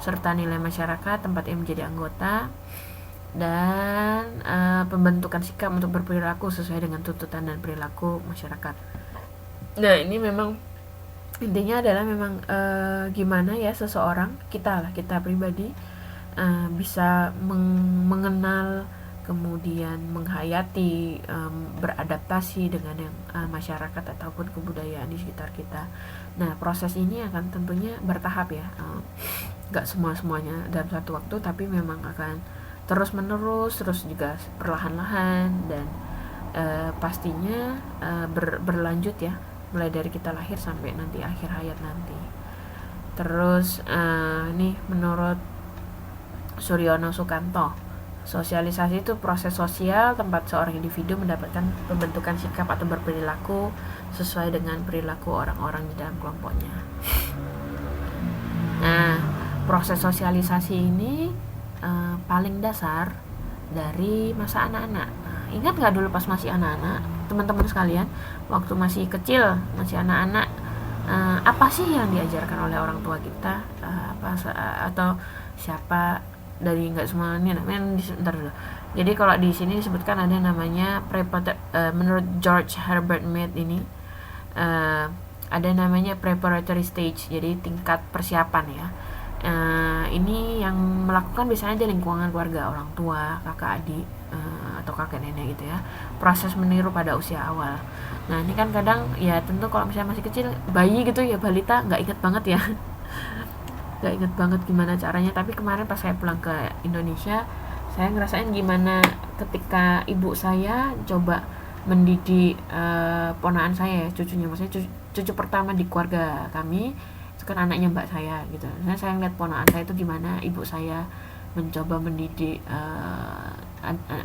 serta nilai masyarakat tempat ia menjadi anggota, dan pembentukan sikap untuk berperilaku sesuai dengan tuntutan dan perilaku masyarakat. Nah, ini memang intinya adalah memang gimana ya seseorang, kita pribadi bisa mengenal, kemudian menghayati, beradaptasi dengan yang masyarakat ataupun kebudayaan di sekitar kita. Nah, proses ini akan tentunya bertahap ya, gak semuanya dalam satu waktu, tapi memang akan terus menerus, terus juga perlahan-lahan, dan pastinya berlanjut ya, mulai dari kita lahir sampai nanti akhir hayat nanti. Terus nih menurut Suryono Sukanto, sosialisasi itu proses sosial tempat seorang individu mendapatkan pembentukan sikap atau berperilaku sesuai dengan perilaku orang-orang di dalam kelompoknya. Nah, proses sosialisasi ini paling dasar dari masa anak-anak. Nah, ingat nggak dulu pas masih anak-anak, teman-teman sekalian, waktu masih kecil, masih anak-anak, apa sih yang diajarkan oleh orang tua kita, atau siapa, dari nggak semua ini namanya sebentar dulu. Jadi kalau di sini disebutkan ada namanya menurut George Herbert Mead ini ada namanya preparatory stage, jadi tingkat persiapan ya. Ini yang melakukan biasanya di lingkungan keluarga, orang tua, kakak adik, atau kakek nenek gitu ya. Proses meniru pada usia awal. Nah, ini kan kadang ya tentu kalau misalnya masih kecil, bayi gitu ya, balita, nggak inget banget ya nggak inget banget gimana caranya. Tapi kemarin pas saya pulang ke Indonesia, saya ngerasain gimana ketika ibu saya coba mendidik ponaan saya, cucunya, maksudnya cucu pertama di keluarga kami itu kan anaknya mbak saya gitu. Nah, saya ngeliat ponaan saya itu gimana ibu saya mencoba mendidik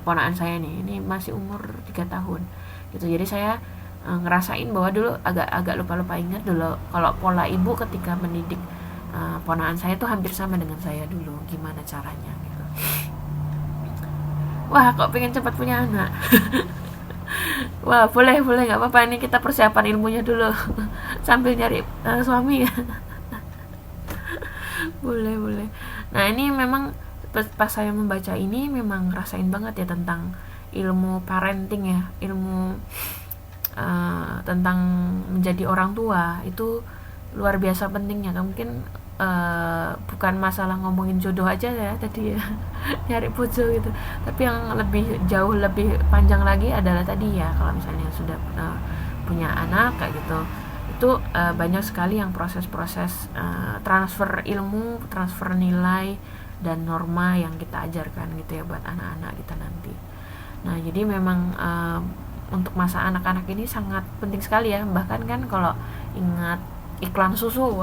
ponaan saya nih, ini masih umur 3 tahun gitu. Jadi saya ngerasain bahwa dulu agak lupa ingat dulu kalau pola ibu ketika mendidik ponaan saya tuh hampir sama dengan saya dulu, gimana caranya gitu. Wah, kok pengen cepat punya anak. Wah, boleh nggak apa-apa, ini kita persiapan ilmunya dulu sambil nyari suami ya. boleh. Nah, ini memang pas saya membaca ini memang rasain banget ya tentang ilmu parenting ya, ilmu tentang menjadi orang tua itu luar biasa pentingnya. Mungkin bukan masalah ngomongin jodoh aja ya tadi ya nyari bojo gitu, tapi yang jauh lebih panjang lagi adalah tadi ya, kalau misalnya sudah punya anak kayak gitu, itu banyak sekali yang proses-proses transfer ilmu, transfer nilai dan norma yang kita ajarkan gitu ya buat anak-anak kita nanti. Nah, jadi memang untuk masa anak-anak ini sangat penting sekali ya. Bahkan kan kalau ingat iklan susu,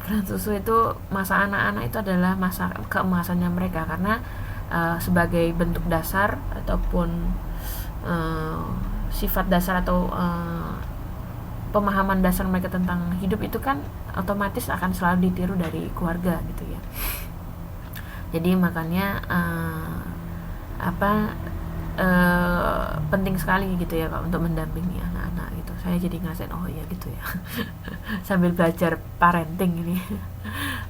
iklan susu itu masa anak-anak itu adalah masa keemasannya mereka, karena sebagai bentuk dasar ataupun sifat dasar atau pemahaman dasar mereka tentang hidup itu kan otomatis akan selalu ditiru dari keluarga gitu ya. Jadi makanya penting sekali gitu ya Pak, untuk mendampingi anak-anak gitu. Saya jadi ngerasain oh ya gitu ya sambil belajar parenting ini.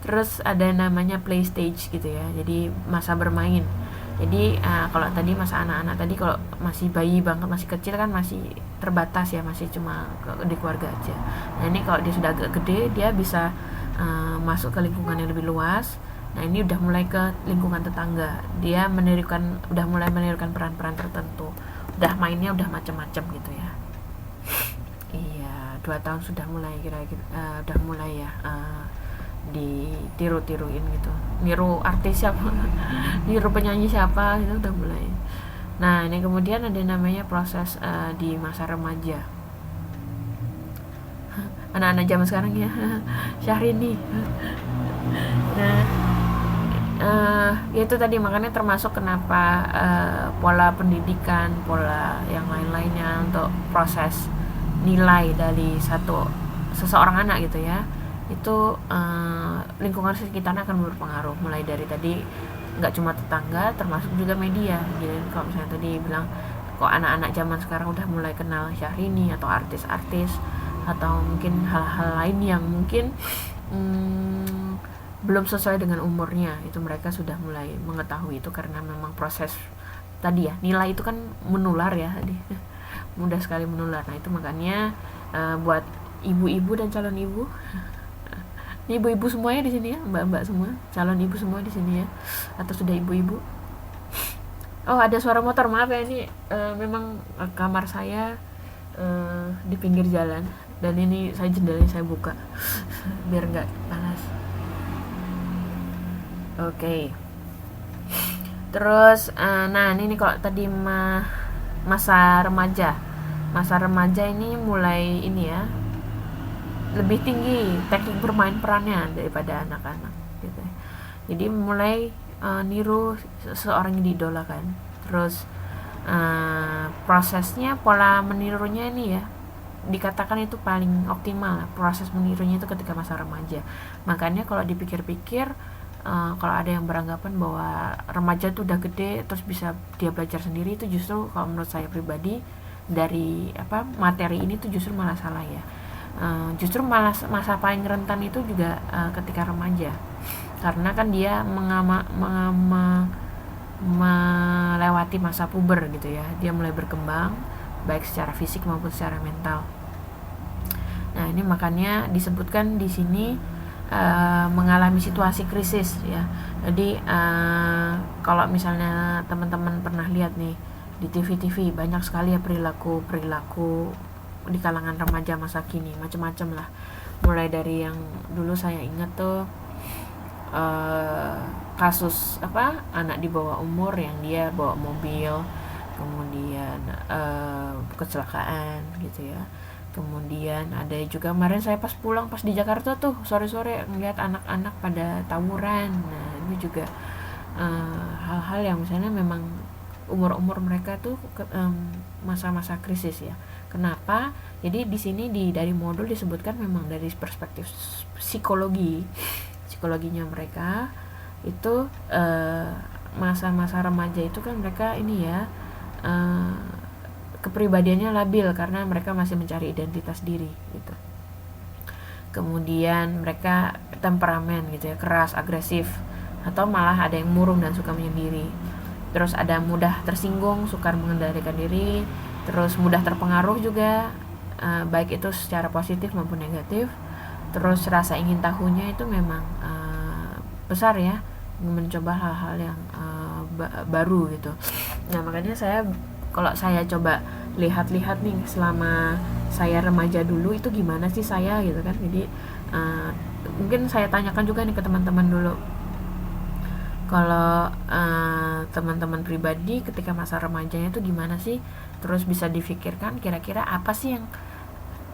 Terus ada namanya play stage gitu ya, jadi masa bermain. Jadi kalau tadi masa anak-anak tadi, kalau masih bayi banget, masih kecil kan masih terbatas ya, masih cuma di keluarga aja. Nah, ini kalau dia sudah agak gede, dia bisa masuk ke lingkungan yang lebih luas. Nah, ini udah mulai ke lingkungan tetangga, dia udah mulai menirukan peran-peran tertentu, udah mainnya udah macam-macam gitu ya. Iya, 2 tahun sudah mulai kira-kira udah mulai ya ditiru-tiruin gitu, niru artis siapa niru penyanyi siapa gitu udah mulai. Nah, ini kemudian ada namanya proses di masa remaja. Anak-anak zaman sekarang ya Syahrini. Nah, itu tadi makanya termasuk kenapa pola pendidikan, pola yang lain-lainnya untuk proses nilai dari seseorang anak gitu ya, itu lingkungan sekitarnya akan berpengaruh, mulai dari tadi nggak cuma tetangga, termasuk juga media. Jadi kalau misalnya tadi bilang kok anak-anak zaman sekarang udah mulai kenal Syahrini atau artis-artis atau mungkin hal-hal lain yang mungkin belum sesuai dengan umurnya, itu mereka sudah mulai mengetahui itu karena memang proses tadi ya, nilai itu kan menular ya tadi. Mudah sekali menular. Nah itu makanya buat ibu-ibu dan calon ibu, ini ibu-ibu semuanya di sini ya, mbak-mbak semua, calon ibu semua di sini ya, atau sudah ibu-ibu. Oh ada suara motor, maaf ya, ini memang kamar saya di pinggir jalan, dan ini jendelanya saya buka biar nggak panas. Oke. Terus nah ini kalau tadi masa remaja ini mulai ini ya, lebih tinggi teknik bermain perannya daripada anak-anak gitu. Jadi mulai niru seseorang yang diidolakan. Terus prosesnya, pola menirunya ini ya, dikatakan itu paling optimal. Proses menirunya itu ketika masa remaja. Makanya kalau dipikir-pikir, kalau ada yang beranggapan bahwa remaja tuh udah gede terus bisa dia belajar sendiri, itu justru kalau menurut saya pribadi dari materi ini tuh justru malah salah ya. Justru malah masa paling rentan itu juga ketika remaja, karena kan dia melewati masa puber gitu ya, dia mulai berkembang baik secara fisik maupun secara mental. Nah ini makanya disebutkan di sini mengalami situasi krisis ya. Jadi kalau misalnya teman-teman pernah lihat nih di TV banyak sekali ya perilaku di kalangan remaja masa kini, macam-macam lah. Mulai dari yang dulu saya ingat tuh kasus anak di bawah umur yang dia bawa mobil, kemudian kecelakaan gitu ya. Kemudian ada juga kemarin saya pas pulang pas di Jakarta tuh sore-sore ngeliat anak-anak pada tawuran. Nah ini juga hal-hal yang misalnya memang umur mereka tuh masa-masa krisis ya. Kenapa? Jadi di sini dari modul disebutkan memang dari perspektif psikologinya mereka itu masa-masa remaja itu kan mereka ini ya kepribadiannya labil karena mereka masih mencari identitas diri gitu. Kemudian mereka temperamen gitu ya, keras, agresif, atau malah ada yang murung dan suka menyendiri. Terus ada mudah tersinggung, sukar mengendalikan diri, terus mudah terpengaruh juga, baik itu secara positif maupun negatif. Terus rasa ingin tahunya itu memang besar ya, mencoba hal-hal yang baru gitu. Nah makanya kalau saya coba lihat-lihat nih selama saya remaja dulu itu gimana sih saya gitu kan. Jadi mungkin saya tanyakan juga nih ke teman-teman dulu, kalau teman-teman pribadi ketika masa remajanya itu gimana sih. Terus bisa difikirkan kira-kira apa sih yang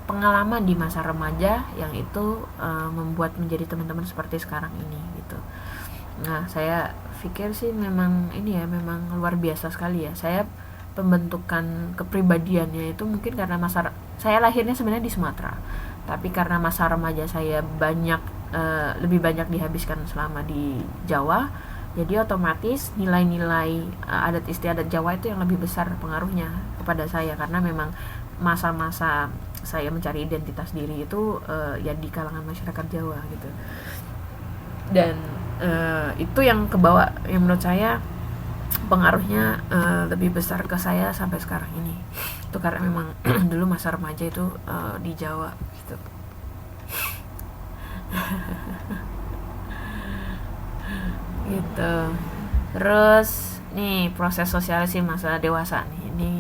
pengalaman di masa remaja yang itu membuat menjadi teman-teman seperti sekarang ini gitu. Nah saya pikir sih memang ini ya, memang luar biasa sekali ya. Saya pembentukan kepribadiannya itu mungkin karena saya lahirnya sebenarnya di Sumatera, tapi karena masa remaja saya lebih banyak dihabiskan selama di Jawa, jadi otomatis nilai-nilai adat istiadat Jawa itu yang lebih besar pengaruhnya kepada saya, karena memang masa-masa saya mencari identitas diri itu ya di kalangan masyarakat Jawa gitu. Dan itu yang kebawa, yang menurut saya pengaruhnya lebih besar ke saya sampai sekarang ini. Itu karena memang dulu masa remaja itu di Jawa gitu. Gitu. Terus nih proses sosialisasi masa dewasa nih. Ini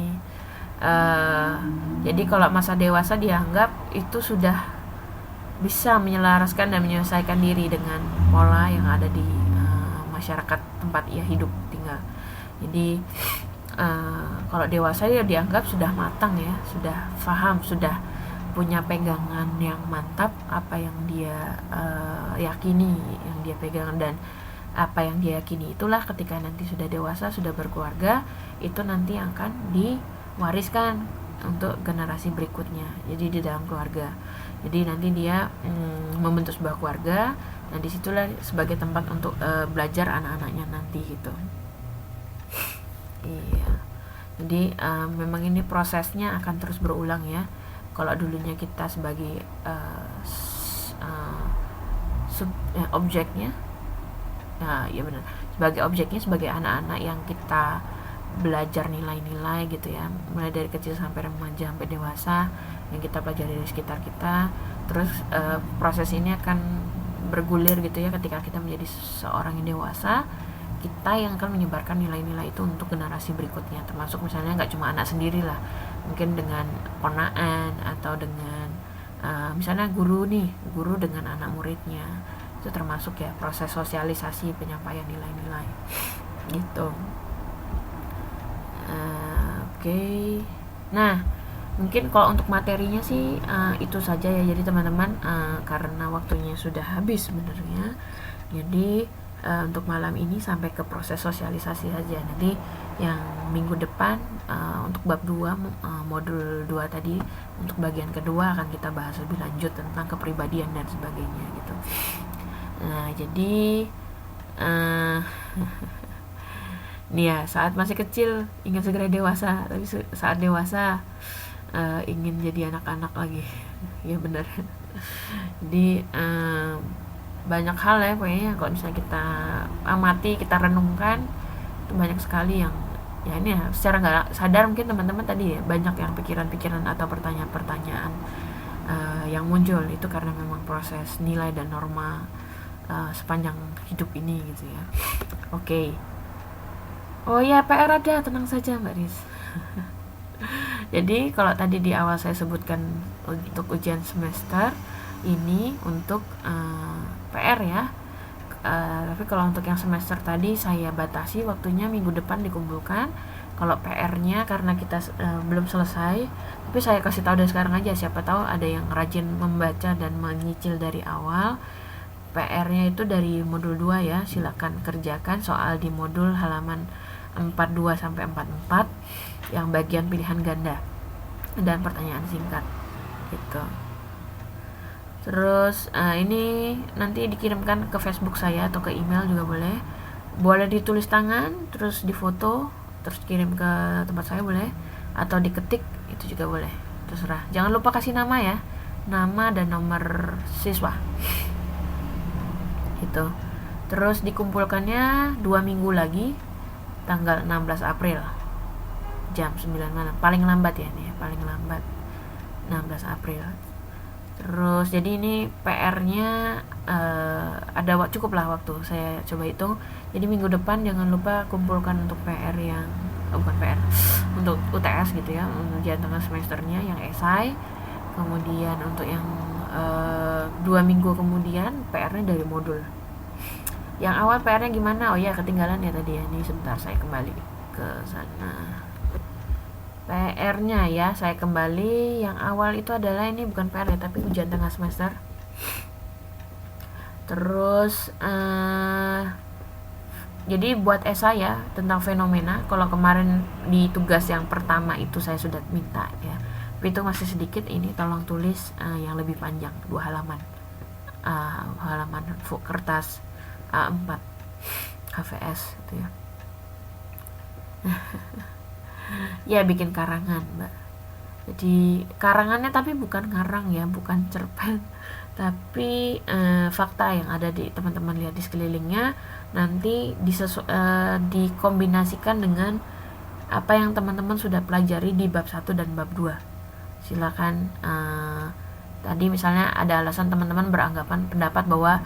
jadi kalau masa dewasa dianggap itu sudah bisa menyelaraskan dan menyelesaikan diri dengan pola yang ada di masyarakat tempat ia hidup tinggal. Jadi kalau dewasa dia dianggap sudah matang ya, sudah paham, sudah punya pegangan yang mantap apa yang dia yakini, yang dia pegangan, dan apa yang dia yakini itulah ketika nanti sudah dewasa, sudah berkeluarga, itu nanti akan diwariskan untuk generasi berikutnya. Jadi di dalam keluarga. Jadi nanti dia membentuk sebuah keluarga, dan disitulah sebagai tempat untuk belajar anak-anaknya nanti gitu. Iya. Jadi memang ini prosesnya akan terus berulang ya. Kalau dulunya kita sebagai objeknya, ya benar, sebagai objeknya, sebagai anak-anak yang kita belajar nilai-nilai gitu ya, mulai dari kecil sampai remaja sampai dewasa yang kita pelajari dari sekitar kita. Terus proses ini akan bergulir gitu ya ketika kita menjadi seorang yang dewasa, kita yang akan menyebarkan nilai-nilai itu untuk generasi berikutnya, termasuk misalnya nggak cuma anak sendiri lah, mungkin dengan ponaan atau dengan misalnya guru dengan anak muridnya. Itu termasuk ya proses sosialisasi penyampaian nilai-nilai gitu. Oke. Nah, mungkin kalau untuk materinya sih itu saja ya. Jadi teman-teman, karena waktunya sudah habis sebenarnya, jadi untuk malam ini sampai ke proses sosialisasi saja. Nanti yang minggu depan untuk bab 2 modul 2 tadi, untuk bagian kedua akan kita bahas lebih lanjut tentang kepribadian dan sebagainya gitu. Nah, jadi nih ya, saat masih kecil ingin segera dewasa, tapi saat dewasa ingin jadi anak-anak lagi. Ya benar. Jadi banyak hal ya pokoknya, kalau misalnya kita amati, kita renungkan, itu banyak sekali yang ya ini ya, secara nggak sadar mungkin teman-teman tadi ya, banyak yang pikiran-pikiran atau pertanyaan-pertanyaan yang muncul. Itu karena memang proses nilai dan norma sepanjang hidup ini gitu ya. Oke. Oh ya, PR ada, tenang saja Mbak Riz. Jadi kalau tadi di awal saya sebutkan untuk ujian semester ini untuk PR ya, tapi kalau untuk yang semester tadi saya batasi waktunya, minggu depan dikumpulkan. Kalau PR-nya karena kita belum selesai, tapi saya kasih tahu dari sekarang aja, siapa tahu ada yang rajin membaca dan menyicil dari awal. PR-nya itu dari modul 2 ya, silakan kerjakan soal di modul halaman 42 sampai 44 yang bagian pilihan ganda dan pertanyaan singkat gitu. Terus ini nanti dikirimkan ke Facebook saya atau ke email juga boleh ditulis tangan terus difoto terus kirim ke tempat saya boleh, atau diketik itu juga boleh, terserah. Jangan lupa kasih nama ya, nama dan nomor siswa gitu. Terus dikumpulkannya 2 minggu lagi, tanggal 16 April jam 9 malam paling lambat ya nih, paling lambat 16 April. Terus jadi ini PR-nya ada cukup lah waktu, saya coba hitung. Jadi minggu depan jangan lupa kumpulkan untuk PR yang bukan PR, untuk UTS gitu ya, ujian tengah semesternya yang esai. Kemudian untuk yang 2 minggu kemudian PR-nya dari modul. Yang awal PR-nya gimana? Oh ya, ketinggalan ya tadi ya. Ini sebentar saya kembali ke sana. PR-nya ya, saya kembali. Yang awal itu adalah ini bukan PR ya, tapi ujian tengah semester. Terus jadi buat esai ya tentang fenomena. Kalau kemarin di tugas yang pertama itu saya sudah minta ya, tapi itu masih sedikit. Ini tolong tulis yang lebih panjang, 2 halaman, halaman kertas A4 HVS gitu ya. Ya bikin karangan Mbak. Jadi karangannya tapi bukan ngarang ya, bukan cerpen, tapi fakta yang ada di teman-teman lihat di sekelilingnya nanti dikombinasikan dengan apa yang teman-teman sudah pelajari di bab 1 dan bab 2. Silakan tadi misalnya ada alasan teman-teman beranggapan pendapat bahwa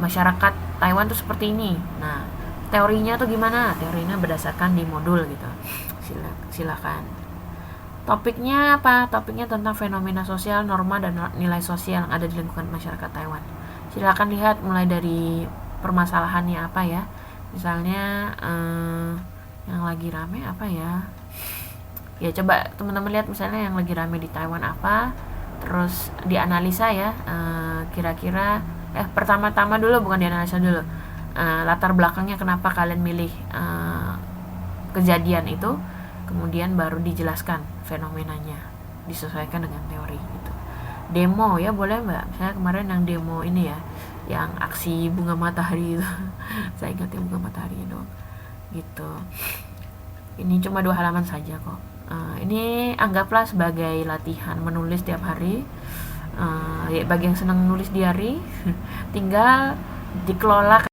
masyarakat Taiwan tuh seperti ini. Nah, teorinya tuh gimana? Teorinya berdasarkan di modul gitu. Silakan. Topiknya apa? Topiknya tentang fenomena sosial, norma dan nilai sosial yang ada di lingkungan masyarakat Taiwan. Silakan lihat mulai dari permasalahannya apa ya. Misalnya yang lagi rame apa ya? Ya coba teman-teman lihat misalnya yang lagi rame di Taiwan apa, terus dianalisa ya, kira-kira pertama-tama dulu, bukan dianalisa dulu, latar belakangnya kenapa kalian milih kejadian itu, kemudian baru dijelaskan fenomenanya, disesuaikan dengan teori gitu. Demo ya boleh Mbak, misalnya kemarin yang demo ini ya, yang aksi bunga matahari itu saya ingat yang bunga matahari dong gitu. Ini cuma 2 halaman saja kok. Ini anggaplah sebagai latihan menulis tiap hari. Ya bagi yang senang nulis diary tinggal dikelola